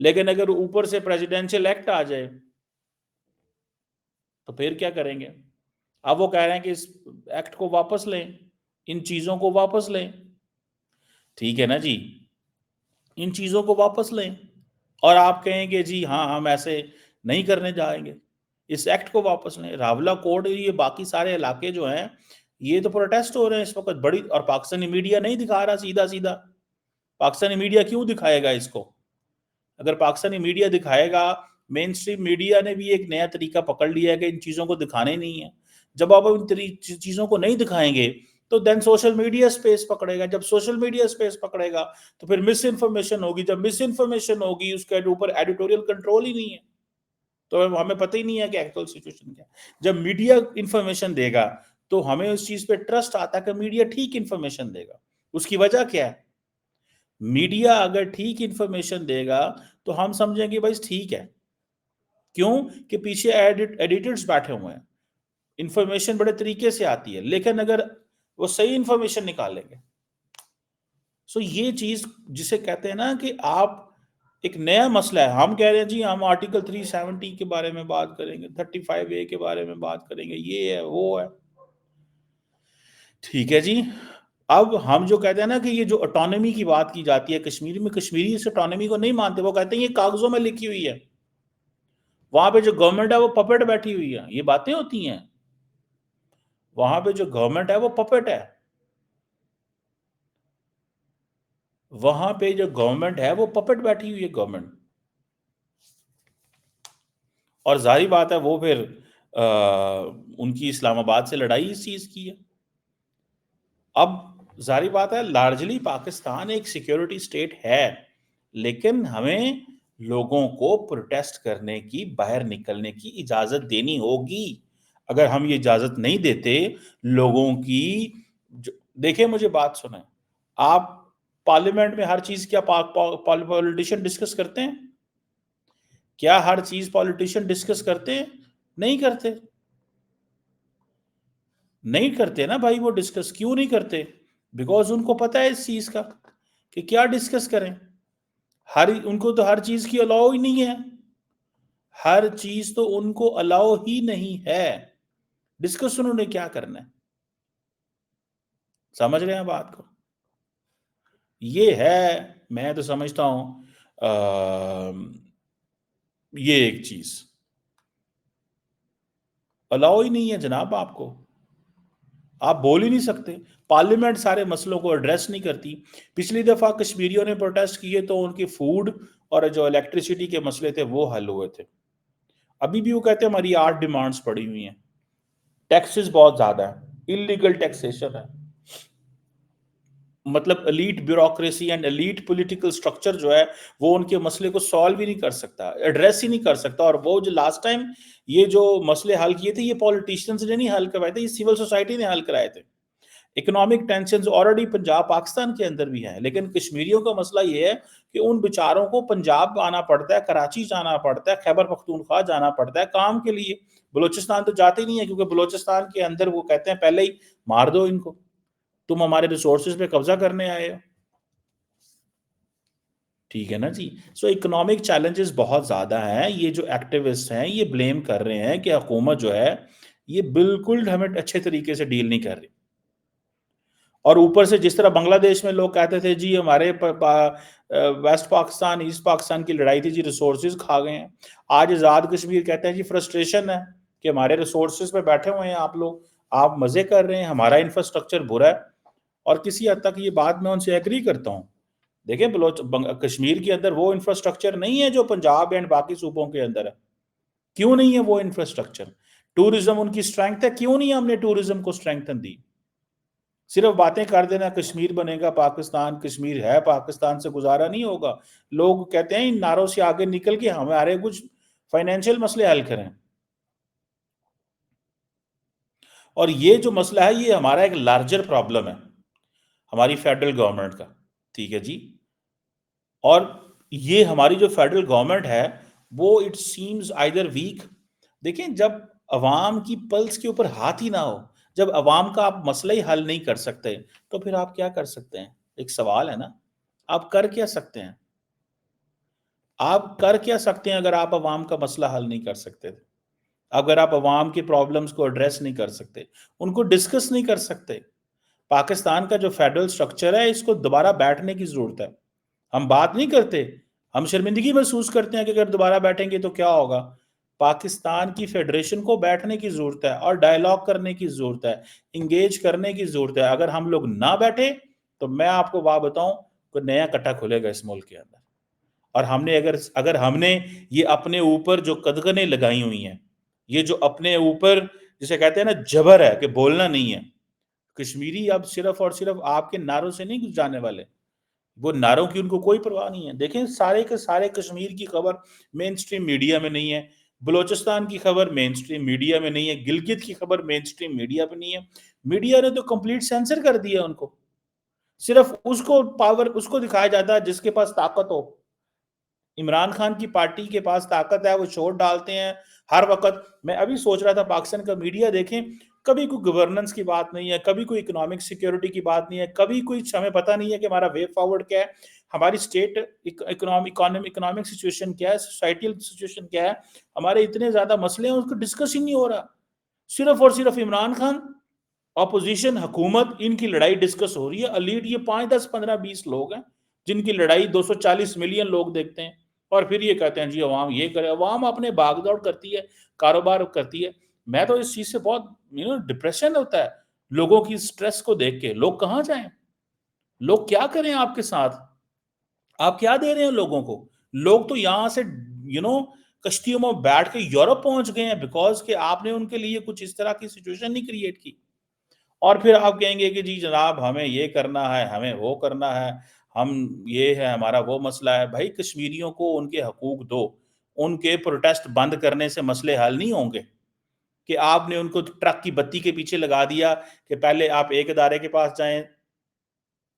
لیکن اگر اوپر سے پریزیڈینشل ایکٹ آ جائے تو پھر کیا کریں گے؟ اب وہ کہہ رہے ہیں کہ اس ایکٹ کو واپس لیں، ان چیزوں کو واپس لیں، ٹھیک ہے نا جی، ان چیزوں کو واپس لیں، اور آپ کہیں کہ جی ہاں ہم ایسے نہیں کرنے جائیں گے، اس ایکٹ کو واپس لیں۔ راولہ کوٹ یہ باقی سارے علاقے جو ہیں یہ تو پروٹیسٹ ہو رہے ہیں اس وقت بڑی، اور پاکستانی میڈیا نہیں دکھا رہا سیدھا سیدھا۔ پاکستانی میڈیا کیوں دکھائے گا اس کو؟ اگر پاکستانی میڈیا دکھائے گا، مین سٹریم میڈیا نے بھی ایک نیا طریقہ پکڑ لیا ہے کہ ان چیزوں کو دکھانے نہیں ہے۔ جب آپ ان چیزوں کو نہیں دکھائیں گے تو دین سوشل میڈیا سپیس پکڑے گا، جب سوشل میڈیا سپیس پکڑے گا تو پھر مس انفارمیشن ہوگی، جب مس انفارمیشن ہوگی اس کے اوپر ایڈیٹوریل کنٹرول ہی نہیں ہے، تو ہمیں پتہ ہی نہیں ہے کہ ایکچوئل سچویشن کیا ہے۔ جب میڈیا انفارمیشن دے گا تو ہمیں اس چیز پہ ٹرسٹ آتا ہے کہ میڈیا ٹھیک انفارمیشن دے گا۔ اس کی وجہ کیا ہے؟ میڈیا اگر ٹھیک انفارمیشن دے گا تو ہم سمجھیں گے بھائی ٹھیک ہے، کیوں کہ پیچھے ایڈیٹرز بیٹھے ہوئے ہیں، انفارمیشن بڑے طریقے سے آتی ہے، لیکن اگر وہ صحیح انفارمیشن نکالیں گے، سو یہ چیز جسے کہتے ہیں نا کہ آپ ایک نیا مسئلہ ہے، ہم کہہ رہے ہیں جی ہم آرٹیکل 370 کے بارے میں بات کریں گے، 35A کے بارے میں بات کریں گے، یہ ہے وہ ہے، ٹھیک ہے جی۔ اب ہم جو کہتے ہیں نا کہ یہ جو اٹانومی کی بات کی جاتی ہے کشمیر میں، کشمیری اس اٹانومی کو نہیں مانتے، وہ کہتے ہیں یہ کاغذوں میں لکھی ہوئی ہے، وہاں پہ جو گورنمنٹ ہے وہ پپٹ بیٹھی ہوئی ہے، یہ باتیں ہوتی ہیں، وہاں پہ جو گورنمنٹ ہے وہ پپٹ ہے، وہاں پہ جو گورنمنٹ ہے وہ پپٹ بیٹھی ہوئی ہے گورنمنٹ، اور ظاہری بات ہے وہ پھر ان کی اسلام آباد سے لڑائی اس چیز کی ہے۔ اب ظاہری بات ہے لارجلی پاکستان ایک سیکیورٹی سٹیٹ ہے، لیکن ہمیں لوگوں کو پروٹیسٹ کرنے کی، باہر نکلنے کی اجازت دینی ہوگی۔ اگر ہم یہ اجازت نہیں دیتے لوگوں کی، دیکھیں مجھے بات سنیں، آپ پارلیمنٹ میں ہر چیز کیا پولیٹیشین ڈسکس کرتے ہیں؟ کیا ہر چیز پولیٹیشین ڈسکس کرتے ہیں؟ نہیں کرتے، نہیں کرتے نا بھائی، وہ ڈسکس کیوں نہیں کرتے؟ بیکاز ان کو پتا ہے اس چیز کا کہ کیا ڈسکس کریں، ان کو تو ہر چیز کی الاؤ ہی نہیں ہے، ہر چیز تو ان کو الاؤ ہی نہیں ہے، ڈسکس انہوں نے کیا کرنا ہے؟ سمجھ رہے ہیں بات کو؟ یہ ہے، میں تو سمجھتا ہوں یہ ایک چیز الاؤ ہی نہیں ہے جناب، آپ کو، آپ بول ہی نہیں سکتے، پارلیمنٹ سارے مسئلوں کو ایڈریس نہیں کرتی۔ پچھلی دفعہ کشمیریوں نے پروٹیسٹ کیے تو ان کی فوڈ اور جو الیکٹریسٹی کے مسئلے تھے وہ حل ہوئے تھے، ابھی بھی وہ کہتے ہیں ہماری 8 ڈیمانڈز پڑی ہوئی ہیں، ٹیکسز بہت زیادہ ہے، انلیگل ٹیکسیشن ہے، مطلب elite bureaucracy and elite political structure جو ہے وہ ان کے مسئلے کو سالو ہی نہیں کر سکتا، ایڈریس ہی نہیں کر سکتا، اور وہ جو لاسٹ ٹائم یہ جو مسئلے حل کیے تھے یہ پولیٹیشینز نے نہیں حل کروائے تھے، یہ سول سوسائٹی نے حل کرائے تھے۔ Economic tensions already Punjab Pakistan کے اندر بھی ہیں، لیکن کشمیریوں کا مسئلہ یہ ہے کہ ان بیچاروں کو پنجاب آنا پڑتا ہے، کراچی جانا پڑتا ہے، خیبر پختونخوا جانا پڑتا ہے کام کے لیے، بلوچستان تو جاتے نہیں ہیں کیونکہ بلوچستان کے اندر وہ کہتے ہیں پہلے ہی مار دو ان کو، تم ہمارے ریسورسز پہ قبضہ کرنے آئے ہو، ٹھیک ہے نا جی۔ سو اکنامک چیلنجز بہت زیادہ ہیں، یہ جو ایکٹیوسٹ ہیں یہ بلیم کر رہے ہیں کہ حکومت جو ہے یہ بالکل ہمیں اچھے طریقے سے ڈیل نہیں کر رہی، اور اوپر سے جس طرح بنگلہ دیش میں لوگ کہتے تھے جی ہمارے ویسٹ پاکستان ایسٹ پاکستان کی لڑائی تھی جی ریسورسز کھا گئے ہیں، آج آزاد کشمیر کہتے ہیں جی فرسٹریشن ہے کہ ہمارے ریسورسز پہ بیٹھے ہوئے ہیں آپ لوگ، آپ مزے کر رہے ہیں، ہمارا انفراسٹرکچر برا ہے، اور کسی حد تک یہ بات میں ان سے ایگری کرتا ہوں۔ دیکھیں کشمیر کے اندر وہ انفراسٹرکچر نہیں ہے جو پنجاب اینڈ باقی صوبوں کے اندر ہے، کیوں نہیں ہے وہ انفراسٹرکچر؟ ٹورزم ان کی سٹرینگتھ ہے، کیوں نہیں ہم نے ٹورزم کو سٹرینگتھن دی؟ صرف باتیں کر دینا کشمیر بنے گا پاکستان، کشمیر ہے پاکستان سے گزارا نہیں ہوگا، لوگ کہتے ہیں ان نعروں سے آگے نکل کے ہمارے کچھ فائنینشیل مسئلے حل کریں، اور یہ جو مسئلہ ہے یہ ہمارا ایک لارجر پرابلم ہے ہماری فیڈرل گورنمنٹ کا، ٹھیک ہے جی، اور یہ ہماری جو فیڈرل گورنمنٹ ہے وہ اٹ سیمز آئیدر ویک۔ دیکھیں جب عوام کی پلس کے اوپر ہاتھ ہی نہ ہو، جب عوام کا آپ مسئلہ ہی حل نہیں کر سکتے تو پھر آپ کیا کر سکتے ہیں؟ ایک سوال ہے نا، آپ کر کیا سکتے ہیں؟ آپ کر کیا سکتے ہیں اگر آپ عوام کا مسئلہ حل نہیں کر سکتے؟ اگر آپ عوام کی پرابلمز کو ایڈریس نہیں کر سکتے، ان کو ڈسکس نہیں کر سکتے؟ پاکستان کا جو فیڈرل سٹرکچر ہے اس کو دوبارہ بیٹھنے کی ضرورت ہے. ہم بات نہیں کرتے، ہم شرمندگی محسوس کرتے ہیں کہ اگر دوبارہ بیٹھیں گے تو کیا ہوگا. پاکستان کی فیڈریشن کو بیٹھنے کی ضرورت ہے اور ڈائلاگ کرنے کی ضرورت ہے، انگیج کرنے کی ضرورت ہے. اگر ہم لوگ نہ بیٹھے تو میں آپ کو بات بتاؤں کوئی نیا کٹا کھلے گا اس ملک کے اندر. اور ہم نے اگر ہم نے یہ اپنے اوپر جو قدغنیں لگائی ہوئی ہیں، یہ جو اپنے اوپر جسے کہتے ہیں نا جبر ہے کہ بولنا نہیں ہے. کشمیری اب صرف اور صرف آپ کے نعروں سے نہیں جانے والے، وہ نعروں کی ان کو کوئی پرواہ نہیں ہے. دیکھیں سارے کے سارے کشمیر کی خبر مین سٹریم میڈیا میں نہیں ہے، بلوچستان کی خبر مین سٹریم میڈیا میں نہیں ہے، گلگت کی خبر مین سٹریم میڈیا میں نہیں ہے. میڈیا نے تو کمپلیٹ سینسر کر دیا ان کو. صرف اس کو پاور اس کو دکھایا جاتا ہے جس کے پاس طاقت ہو. عمران خان کی پارٹی کے پاس طاقت ہے، وہ شور ڈالتے ہیں ہر وقت. میں ابھی سوچ رہا تھا پاکستان کا میڈیا دیکھیں، کبھی کوئی گورننس کی بات نہیں ہے، کبھی کوئی اکنامک سیکیورٹی کی بات نہیں ہے، کبھی کوئی ہمیں پتہ نہیں ہے کہ ہمارا وے فارورڈ کیا ہے، ہماری اسٹیٹ اکنامک سچویشن کیا ہے، سوسائٹیل سچویشن کیا ہے. ہمارے اتنے زیادہ مسئلے ہیں اس کو ڈسکس ہی نہیں ہو رہا. صرف اور صرف عمران خان، اپوزیشن، حکومت، ان کی لڑائی ڈسکس ہو رہی ہے. لیڈ یہ 5 10 15 20 لوگ ہیں جن کی لڑائی 240 ملین لوگ دیکھتے ہیں. اور پھر یہ کہتے ہیں جی عوام یہ کرے. عوام اپنے بھاگ دوڑ کرتی ہے، کاروبار کرتی ہے. میں تو اس چیز سے بہت ڈپریشن ہوتا ہے لوگوں کی سٹریس کو دیکھ کے. لوگ کہاں جائیں؟ لوگ کیا کریں آپ کے ساتھ؟ آپ کیا دے رہے ہیں لوگوں کو؟ لوگ تو یہاں سے کشتیوں میں بیٹھ کے یورپ پہنچ گئے ہیں بیکاز کہ آپ نے ان کے لیے کچھ اس طرح کی سچویشن نہیں کریٹ کی. اور پھر آپ کہیں گے کہ جی جناب ہمیں یہ کرنا ہے، ہمیں وہ کرنا ہے، ہم یہ ہے، ہمارا وہ مسئلہ ہے. بھائی کشمیریوں کو ان کے حقوق دو. ان کے پروٹیسٹ بند کرنے سے مسئلے حل نہیں ہوں گے کہ آپ نے ان کو ٹرک کی بتی کے پیچھے لگا دیا کہ پہلے آپ ایک ادارے کے پاس جائیں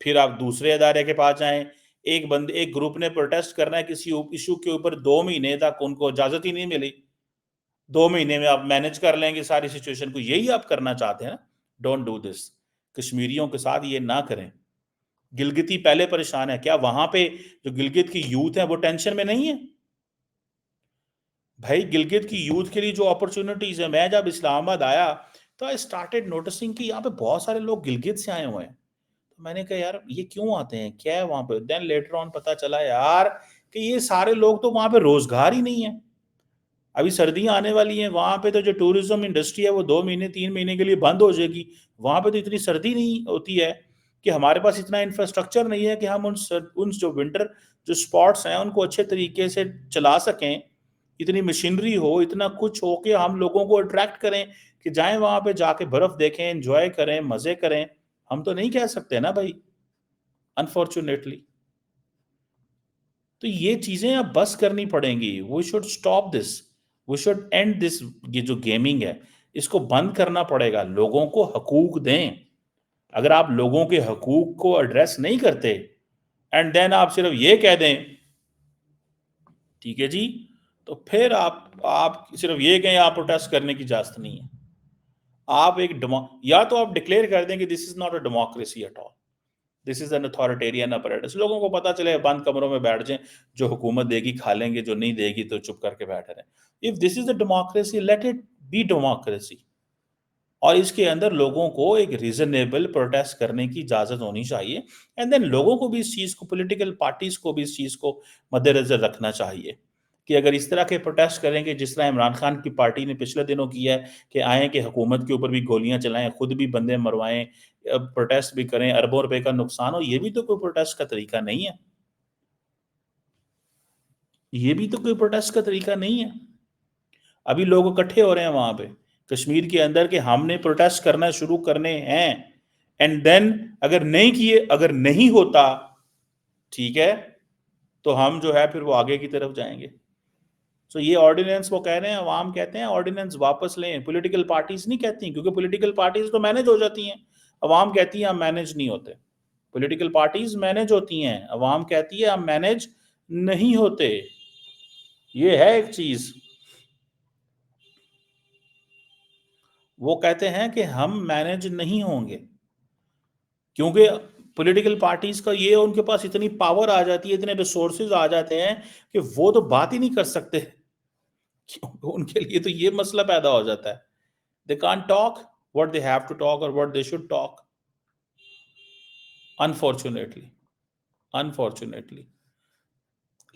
پھر آپ دوسرے ادارے کے پاس جائیں. ایک گروپ نے پروٹیسٹ کرنا ہے کسی ایشو کے اوپر، 2 مہینے تک ان کو اجازت ہی نہیں ملی. 2 مہینے میں آپ مینج کر لیں گے ساری سچویشن کو. یہی آپ کرنا چاہتے ہیں نا؟ Don't do this. کشمیریوں کے ساتھ یہ نہ کریں. گلگتی پہلے پریشان ہے، کیا وہاں پہ جو گلگت کی یوتھ ہے وہ ٹینشن میں نہیں ہے؟ بھائی گلگت کی یوتھ کے لیے جو اپرچونٹیز ہیں، میں جب اسلام آباد آیا تو آئی اسٹارٹیڈ نوٹسنگ کہ یہاں پہ بہت سارے لوگ گلگت سے آئے ہوئے ہیں. تو میں نے کہا یار یہ کیوں آتے ہیں، کیا ہے وہاں پہ؟ دین لیٹر آن پتا چلا یار کہ یہ سارے لوگ تو وہاں پہ روزگار ہی نہیں ہے. ابھی سردیاں آنے والی ہیں، وہاں پہ تو جو ٹورزم انڈسٹری ہے وہ 2 مہینے 3 مہینے کے لیے بند ہو جائے گی. وہاں پہ تو اتنی سردی نہیں ہوتی ہے کہ ہمارے پاس اتنا انفراسٹرکچر نہیں ہے کہ ہم ان جو ونٹر جو سپاٹس ہیں ان کو اچھے طریقے سے چلا سکیں. اتنی مشینری ہو، اتنا کچھ ہو کہ ہم لوگوں کو اٹریکٹ کریں کہ جائیں وہاں پہ جا کے برف دیکھیں، انجوائے کریں، مزے کریں. ہم تو نہیں کہہ سکتے نا بھائی، انفارچونیٹلی. تو یہ چیزیں اب بس کرنی پڑیں گی. We should stop this, we should end this. یہ جو گیمنگ ہے اس کو بند کرنا پڑے گا. لوگوں کو حقوق دیں. اگر آپ لوگوں کے حقوق کو ایڈریس نہیں کرتے اینڈ دین آپ صرف یہ کہہ دیں ٹھیک ہے جی، تو پھر آپ صرف یہ کہیں آپ پروٹیسٹ کرنے کی اجازت نہیں ہے. آپ یا تو آپ ڈکلیئر کر دیں کہ this is not a democracy at all, this is an authoritarian apparatus. لوگوں کو پتا چلے بند کمروں میں بیٹھ جائیں، جو حکومت دے گی کھا لیں گے، جو نہیں دے گی تو چپ کر کے بیٹھے رہیں. If this is a democracy let it be democracy. اور اس کے اندر لوگوں کو ایک ریزنیبل پروٹیسٹ کرنے کی اجازت ہونی چاہیے. اینڈ دین لوگوں کو بھی اس چیز کو، پولیٹیکل پارٹیز کو بھی اس چیز کو مد نظر رکھنا چاہیے کہ اگر اس طرح کے پروٹیسٹ کریں گے جس طرح عمران خان کی پارٹی نے پچھلے دنوں کیا ہے کہ آئیں کہ حکومت کے اوپر بھی گولیاں چلائیں، خود بھی بندے مروائیں، پروٹیسٹ بھی کریں، اربوں روپے کا نقصان ہو، یہ بھی تو کوئی پروٹیسٹ کا طریقہ نہیں ہے. یہ بھی تو کوئی پروٹیسٹ کا طریقہ نہیں ہے. ابھی لوگ اکٹھے ہو رہے ہیں وہاں پہ کشمیر کے اندر کہ ہم نے پروٹیسٹ کرنا شروع کرنے ہیں. اینڈ دین اگر نہیں کیے، اگر نہیں ہوتا ٹھیک ہے تو ہم جو ہے پھر وہ آگے کی طرف جائیں گے. سو یہ آرڈیننس وہ کہہ رہے ہیں، عوام کہتے ہیں آرڈیننس واپس لیں. پولیٹیکل پارٹیز نہیں کہتی کیونکہ پولیٹیکل پارٹیز تو مینج ہو جاتی ہیں. عوام کہتی ہے ہم مینج نہیں ہوتے. پولیٹیکل پارٹیز مینج ہوتی ہیں، عوام کہتی ہے ہم مینج نہیں ہوتے. یہ ہے ایک چیز. وہ کہتے ہیں کہ ہم مینج نہیں ہوں گے کیونکہ پولیٹیکل پارٹیز کا یہ ان کے پاس اتنی پاور آ جاتی ہے, اتنے ریسورسز آ جاتے ہیں کہ وہ تو بات ہی نہیں کر سکتے. ان کے لیے تو یہ مسئلہ پیدا ہو جاتا ہے. They can't talk what they have to talk or what they should talk. Unfortunately.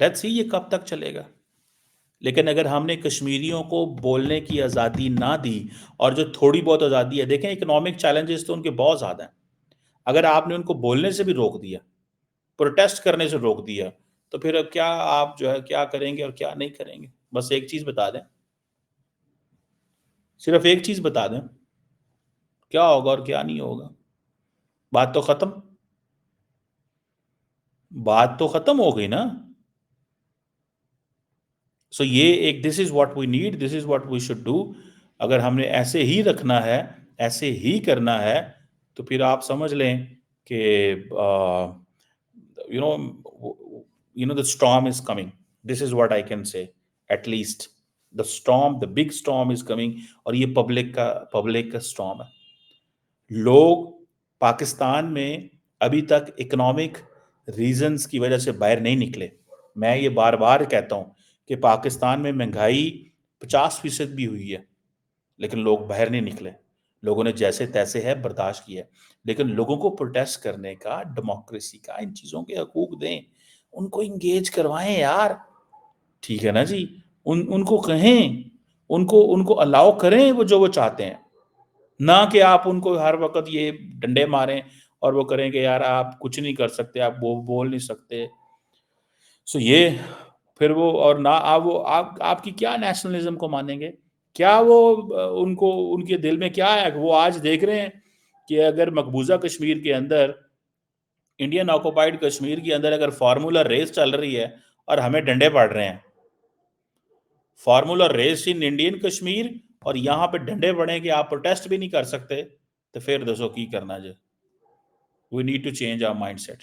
Let's see یہ کب تک چلے گا. لیکن اگر ہم نے کشمیریوں کو بولنے کی آزادی نہ دی, اور جو تھوڑی بہت آزادی ہے, دیکھیں اکنامک چیلنجز تو ان کے بہت زیادہ ہیں, اگر آپ نے ان کو بولنے سے بھی روک دیا, پروٹیسٹ کرنے سے روک دیا, تو پھر اب کیا آپ جو ہے کیا کریں گے اور کیا نہیں کریں گے. بس ایک چیز بتا دیں, صرف ایک چیز بتا دیں, کیا ہوگا اور کیا نہیں ہوگا. بات تو ختم ہو گئی نا. سو یہ ایک this is what we need, this is what we should do. اگر ہم نے ایسے ہی رکھنا ہے, ایسے ہی کرنا ہے, تو پھر آپ سمجھ لیں کہ the storm is coming. This is what I can say. At least the big storm is coming. اور یہ پبلک کا storm ہے. لوگ پاکستان میں ابھی تک اکنامک ریزنز کی وجہ سے باہر نہیں نکلے. میں یہ بار بار کہتا ہوں کہ پاکستان میں مہنگائی 50% بھی ہوئی ہے, لیکن لوگ باہر نہیں نکلے. لوگوں نے جیسے تیسے ہے برداشت کیا. لیکن لوگوں کو پروٹیسٹ کرنے کا, ڈیموکریسی کا, ان چیزوں کے حقوق دیں, ان کو انگیج کروائیں یار. ٹھیک ہے نا جی, ان کو کہیں, ان کو الاؤ کریں وہ جو وہ چاہتے ہیں, نہ کہ آپ ان کو ہر وقت یہ ڈنڈے ماریں اور وہ کریں کہ یار آپ کچھ نہیں کر سکتے, آپ وہ بول نہیں سکتے. سو یہ پھر وہ, اور نہ آپ کی کیا نیشنلزم کو مانیں گے, کیا وہ ان کے دل میں کیا ہے. وہ آج دیکھ رہے ہیں کہ اگر مقبوضہ کشمیر کے اندر, انڈین آکوپائیڈ کشمیر کے اندر اگر فارمولا ریس چل رہی ہے اور ہمیں ڈنڈے پڑ رہے ہیں, فارمولا ریس ان انڈین کشمیر, اور یہاں پہ ڈنڈے پڑیں کہ آپ پروٹیسٹ بھی نہیں کر سکتے, تو پھر دسو کی کرنا. جو we need to change our mind set.